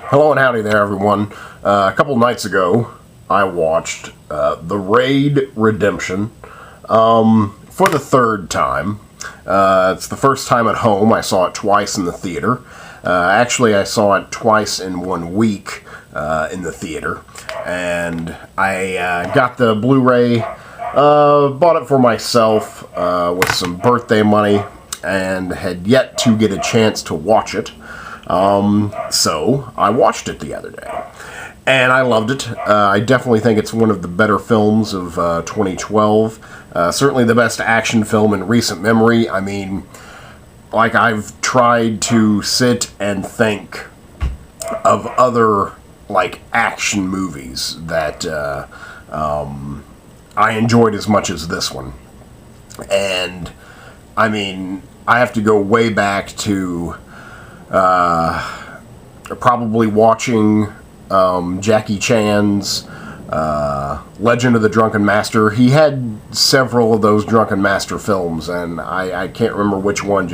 Hello and howdy there, everyone. A couple nights ago, I watched The Raid Redemption for the third time. It's the first time at home. I saw it twice in the theater. Actually, I saw it twice in 1 week in the theater. And I got the Blu-ray, bought it for myself with some birthday money, and had yet to get a chance to watch it. So I watched it the other day, and I loved it. I definitely think it's one of the better films of 2012. Certainly the best action film in recent memory. I mean, like, I've tried to sit and think of other, like, action movies that I enjoyed as much as this one. And, I mean, I have to go way back to probably watching Jackie Chan's Legend of the Drunken Master. He had several of those Drunken Master films, and I can't remember which one.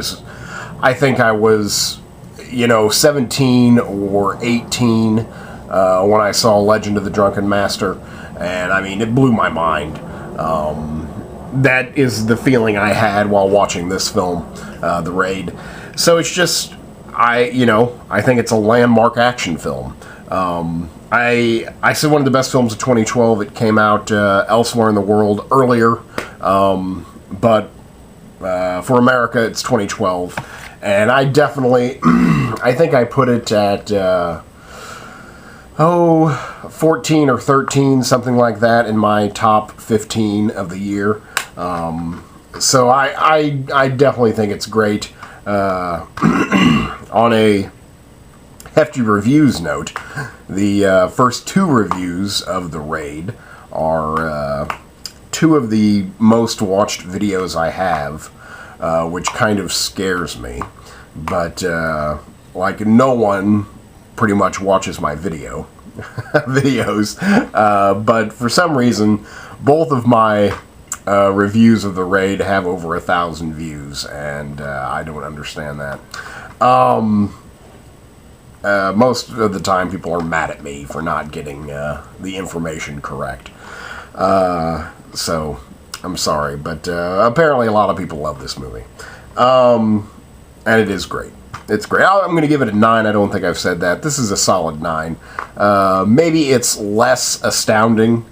I think I was, 17 or 18 when I saw Legend of the Drunken Master, and I mean, it blew my mind. That is the feeling I had while watching this film, The Raid. So it's just, I think it's a landmark action film. I said one of the best films of 2012. It came out elsewhere in the world earlier, but for America, it's 2012. And I definitely, I think I put it at 14 or 13, something like that, in my top 15 of the year. So I definitely think it's great. On a Hefty Reviews note, the first 2 reviews of The Raid are 2 of the most watched videos I have, which kind of scares me. But, like, no one pretty much watches my videos. But for some reason, both of my reviews of The Raid have over 1,000 views, and I don't understand that. Most of the time, people are mad at me for not getting the information correct. So, I'm sorry, but apparently a lot of people love this movie. And it is great. It's great. I'm going to give it a 9. I don't think I've said that. This is a solid 9. Maybe it's less astounding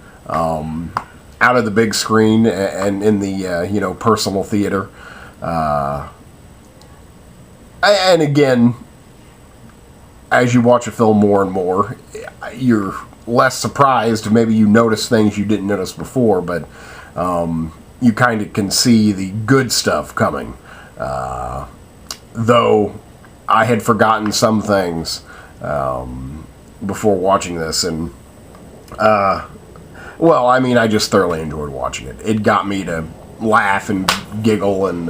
out of the big screen and in the, personal theater. And again, as you watch a film more and more, you're less surprised. Maybe you notice things you didn't notice before, but you kind of can see the good stuff coming. Though I had forgotten some things before watching this, and well, I mean, I just thoroughly enjoyed watching it. It got me to laugh and giggle and,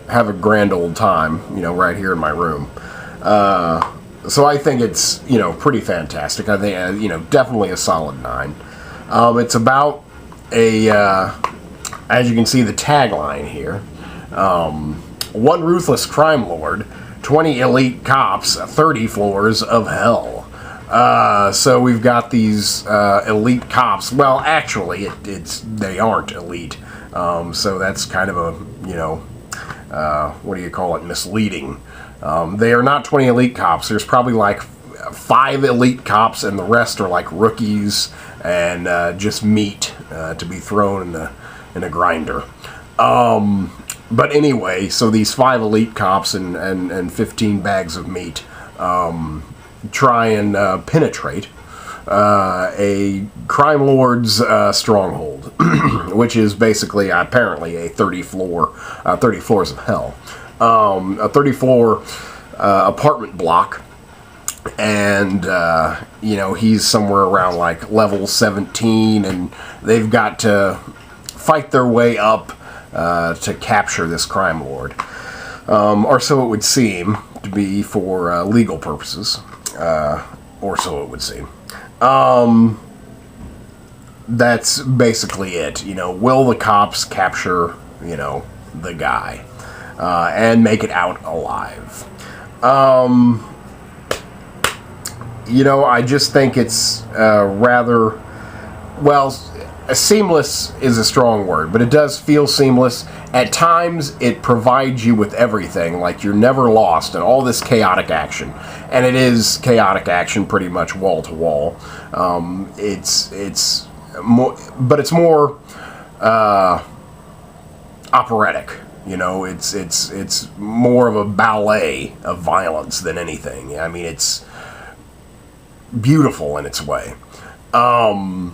have a grand old time, right here in my room. So I think it's, pretty fantastic. I think, definitely a solid 9. It's about as you can see the tagline here, one ruthless crime lord, 20 elite cops, 30 floors of hell. So we've got these elite cops. Well, actually, they aren't elite. So that's kind of a, what do you call it, misleading. They are not 20 elite cops. There's probably like 5 elite cops, and the rest are like rookies and just meat to be thrown in a grinder. But anyway, so these 5 elite cops and 15 bags of meat try and penetrate a crime lord's stronghold, which is basically apparently a 30 floors of hell, a 30-floor apartment block, and he's somewhere around like level 17, and they've got to fight their way up to capture this crime lord, or so it would seem to be for legal purposes, or so it would seem. That's basically it. Will the cops capture, the guy, and make it out alive? you know, I just think it's rather, well, seamless is a strong word, but it does feel seamless. At times, it provides you with everything, like you're never lost in all this chaotic action. And it is chaotic action pretty much wall to wall. It's more, but it's more operatic. You know, it's more of a ballet of violence than anything. I mean, it's beautiful in its way. I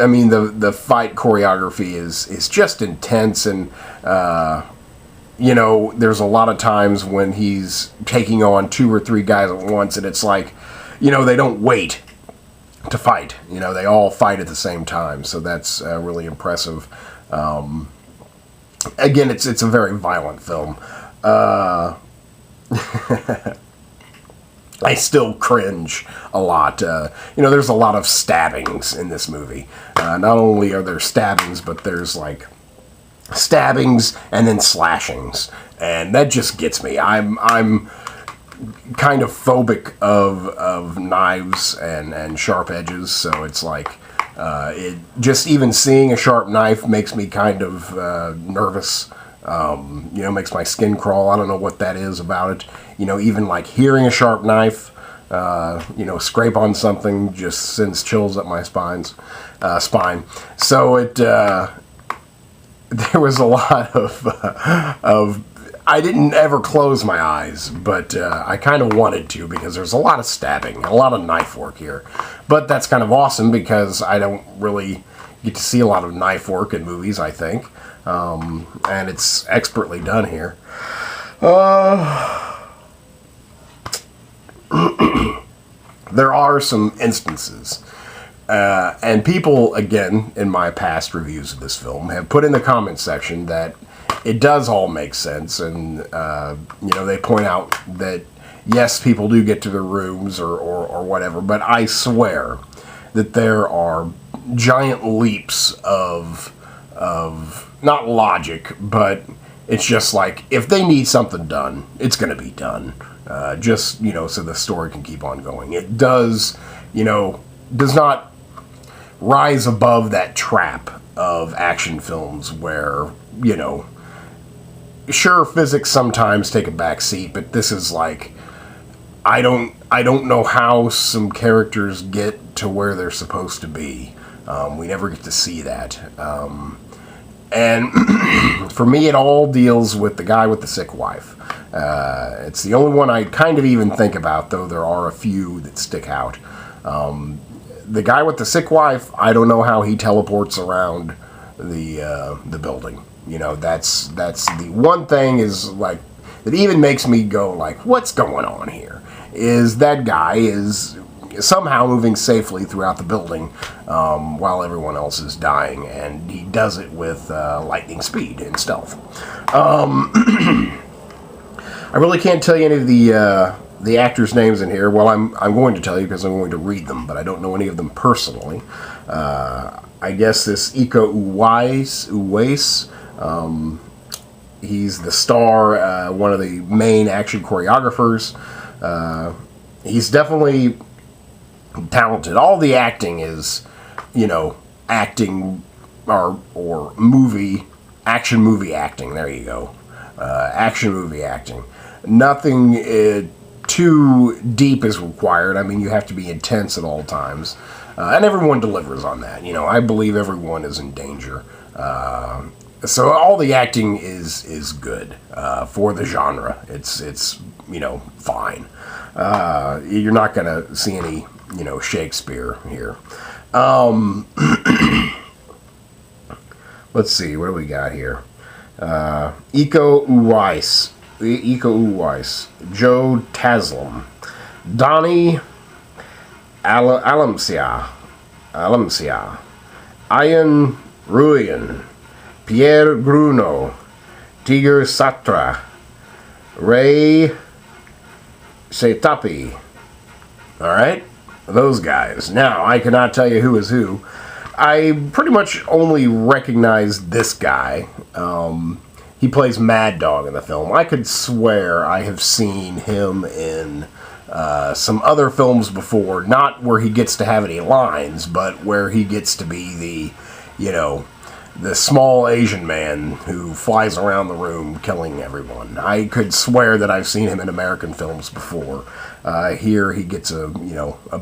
mean, the fight choreography is just intense, and you know, there's a lot of times when he's taking on 2 or 3 guys at once, and it's like, you know, they don't wait to fight. You know, they all fight at the same time, so that's really impressive. Again, it's a very violent film. I still cringe a lot. You know, there's a lot of stabbings in this movie. Not only are there stabbings, but there's like stabbings and then slashings, and that just gets me. I'm kind of phobic of knives and sharp edges, so it's like it just even seeing a sharp knife makes me kind of nervous. You know, makes my skin crawl. I don't know what that is about it. You know, even like hearing a sharp knife, you know, scrape on something just sends chills up my spine. So it, there was a lot of, I didn't ever close my eyes, but I kind of wanted to, because there's a lot of stabbing, a lot of knife work here. But that's kind of awesome, because I don't really get to see a lot of knife work in movies, I think. And it's expertly done here. There are some instances, and people, again, in my past reviews of this film, have put in the comment section that it does all make sense, and, you know, they point out that, yes, people do get to their rooms or whatever, but I swear that there are giant leaps of not logic, but it's just like, if they need something done, it's going to be done. Just, you know, so the story can keep on going. It does, you know, does not rise above that trap of action films where, you know, sure, physics sometimes take a back seat, but this is like, I don't know how some characters get to where they're supposed to be. We never get to see that. And for me, it all deals with the guy with the sick wife. It's the only one I kind of even think about, though there are a few that stick out. The guy with the sick wife, I don't know how he teleports around the building. You know, that's the one thing is like that even makes me go like, what's going on here? Is that guy is somehow moving safely throughout the building while everyone else is dying, and he does it with lightning speed and stealth. I really can't tell you any of the actors' names in here. Well, I'm going to tell you because I'm going to read them, but I don't know any of them personally. I guess this Iko Uwais, he's the star, one of the main action choreographers. He's definitely talented. All the acting is, you know, acting or action movie acting. There you go. Action movie acting. Nothing too deep is required. I mean, you have to be intense at all times. And everyone delivers on that. You know, I believe everyone is in danger. So all the acting is good for the genre. It's you know, fine. You're not going to see any, you know, Shakespeare here. Let's see, what do we got here? Iko Uwais, Joe Taslim, Donnie Alamsia, Ian Ruyan, Pierre Bruno, Tigger Satra, Ray Setapi. Alright? Those guys. Now, I cannot tell you who is who. I pretty much only recognize this guy he plays Mad Dog in the film. I could swear I have seen him in some other films before, not where he gets to have any lines, but where he gets to be the, the small Asian man who flies around the room killing everyone. I could swear that I've seen him in American films before. Here he gets a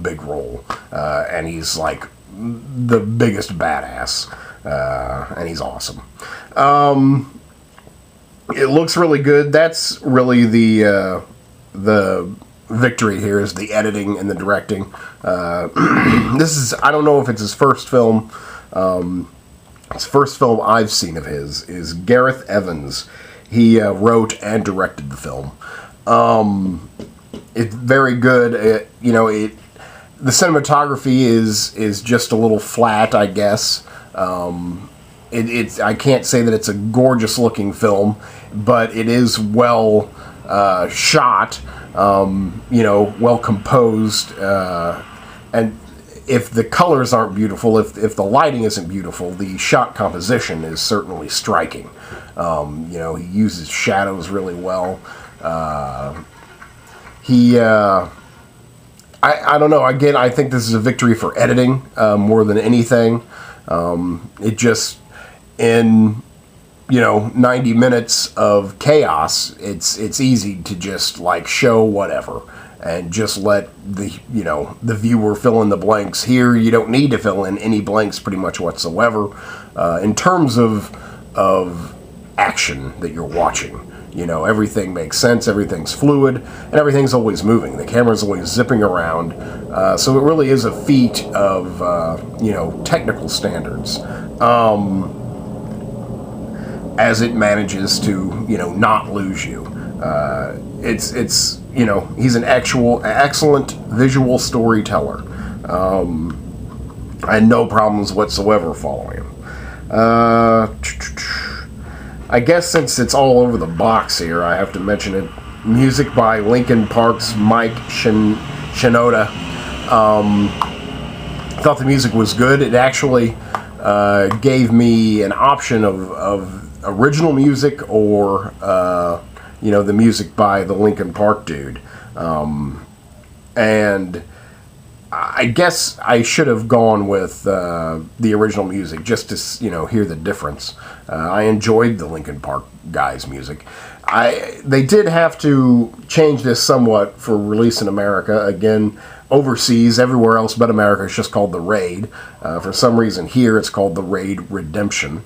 big role, and he's like the biggest badass, and he's awesome. It looks really good. That's really the victory here, is the editing and the directing. This is, I don't know if it's his first film. His first film I've seen of his is Gareth Evans. He wrote and directed the film. It's very good. The cinematography is just a little flat, I guess. I can't say that it's a gorgeous looking film, but it is well shot, well composed, and if the colors aren't beautiful, if the lighting isn't beautiful, the shot composition is certainly striking. He uses shadows really well. I don't know. Again, I think this is a victory for editing more than anything. It just, in 90 minutes of chaos, it's easy to just like show whatever and just let the viewer fill in the blanks. Here you don't need to fill in any blanks pretty much whatsoever in terms of action that you're watching. Everything makes sense, everything's fluid, and everything's always moving. The camera's always zipping around, so it really is a feat of technical standards. As it manages to, not lose you. It's he's an excellent visual storyteller. I had no problems whatsoever following him. I guess since it's all over the box here, I have to mention it. Music by Linkin Park's Mike Shinoda. Thought the music was good. It actually gave me an option of original music or the music by the Linkin Park dude, and I guess I should have gone with the original music just to hear the difference. I enjoyed the Linkin Park guys' music. They did have to change this somewhat for release in America. Again, overseas, everywhere else but America, it's just called The Raid. For some reason here it's called The Raid Redemption.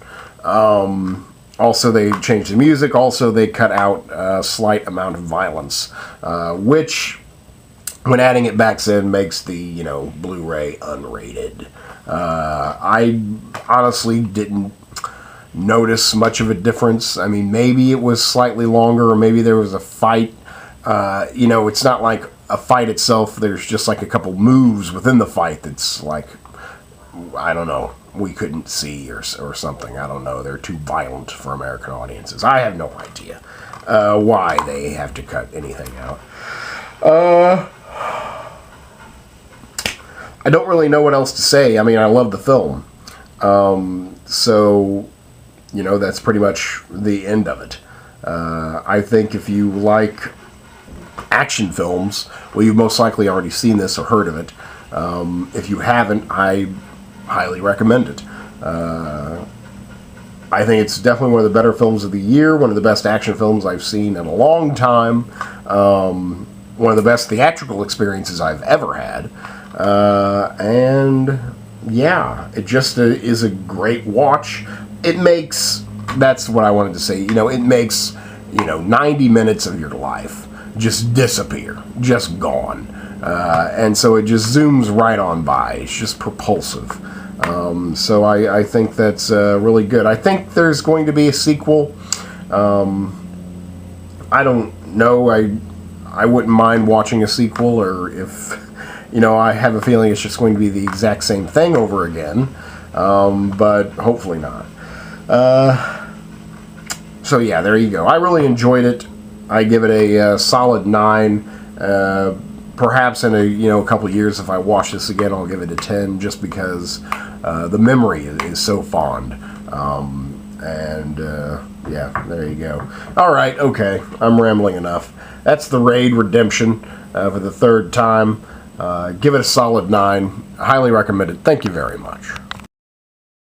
Also, they changed the music. Also, they cut out a slight amount of violence, which, when adding it back in, makes the, Blu-ray unrated. I honestly didn't notice much of a difference. I mean, maybe it was slightly longer, or maybe there was a fight. It's not like a fight itself. There's just like a couple moves within the fight that's like, I don't know, we couldn't see or something. I don't know. They're too violent for American audiences. I have no idea why they have to cut anything out. I don't really know what else to say. I mean, I love the film. So, that's pretty much the end of it. I think if you like action films, well, you've most likely already seen this or heard of it. If you haven't, I highly recommend it. I think it's definitely one of the better films of the year, one of the best action films I've seen in a long time, one of the best theatrical experiences I've ever had, and yeah, it just is a great watch. That's what I wanted to say, it makes, 90 minutes of your life just disappear, just gone, and so it just zooms right on by. It's just propulsive. So I think that's really good. I think there's going to be a sequel. I don't know. I wouldn't mind watching a sequel, or if, I have a feeling it's just going to be the exact same thing over again. But hopefully not. So yeah, there you go. I really enjoyed it. I give it a solid 9. Perhaps in a couple years, if I watch this again, I'll give it a 10, just because the memory is so fond. Yeah, there you go. All right, okay. I'm rambling enough. That's the Raid Redemption for the third time. Give it a solid 9. Highly recommended. Thank you very much.